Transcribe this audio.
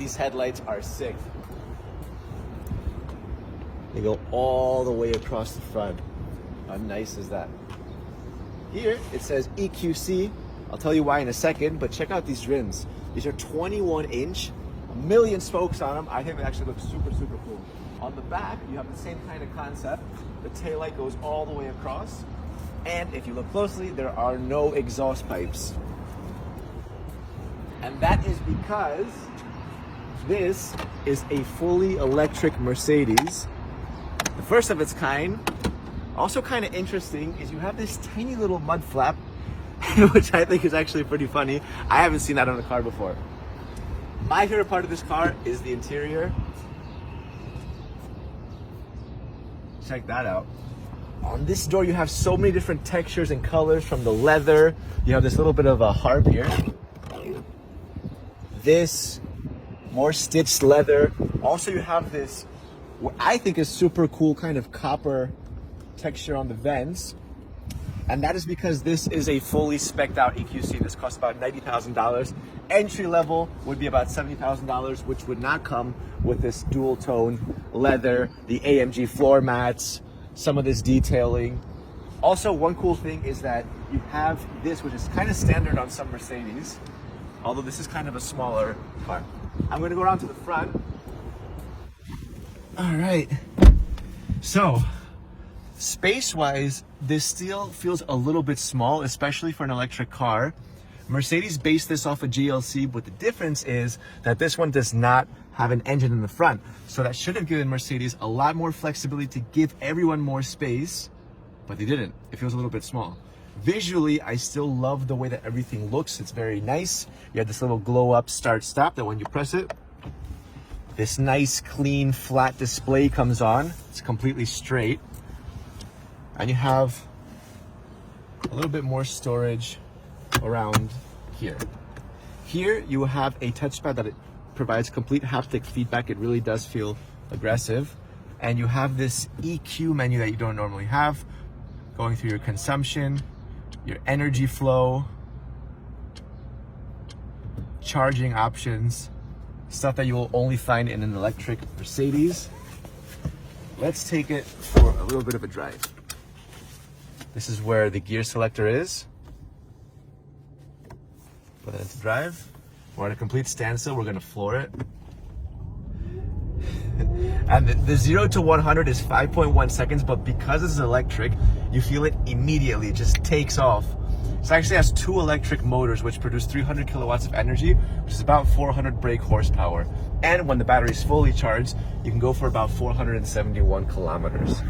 These headlights are sick. They go all the way across the front. How nice is that? Here it says EQC. I'll tell you why in a second, but check out these rims. These are 21 inch, a million spokes on them. I think they actually look super, super cool. On the back, you have the same kind of concept. The taillight goes all the way across. And if you look closely, there are no exhaust pipes. And that is because this is a fully electric Mercedes. The first of its kind. Also kind of interesting is you have this tiny little mud flap, which I think is actually pretty funny. I haven't seen that on a car before. My favorite part of this car is the interior. Check that out. On this door, you have so many different textures and colors from the leather. You have this little bit of a harp here. This, more stitched leather. Also, you have this, what I think is super cool kind of copper texture on the vents. And that is because this is a fully spec'd out EQC. This costs about $90,000. Entry level would be about $70,000, which would not come with this dual tone leather, the AMG floor mats, some of this detailing. Also, one cool thing is that you have this, which is kind of standard on some Mercedes, although this is kind of a smaller car. I'm gonna go around to the front. All right, so space-wise, this still feels a little bit small, especially for an electric car. Mercedes based this off a GLC, but the difference is that this one does not have an engine in the front. So that should have given Mercedes a lot more flexibility to give everyone more space, but they didn't. It feels a little bit small. Visually, I still love the way that everything looks. It's very nice. You have this little glow up start stop that when you press it, this nice clean flat display comes on. It's completely straight. And you have a little bit more storage around here. Here you have a touchpad that it provides complete haptic feedback. It really does feel aggressive. And you have this EQ menu that you don't normally have, going through your consumption, your energy flow, charging options, stuff that you will only find in an electric Mercedes. Let's take it for a little bit of a drive. This is where the gear selector is. Put it into drive. We're at a complete standstill. We're gonna floor it. And the 0 to 100 is 5.1 seconds, but because this is electric, you feel it immediately. It just takes off. It actually has 2 electric motors, which produce 300 kilowatts of energy, which is about 400 brake horsepower. And when the battery is fully charged, you can go for about 471 kilometers.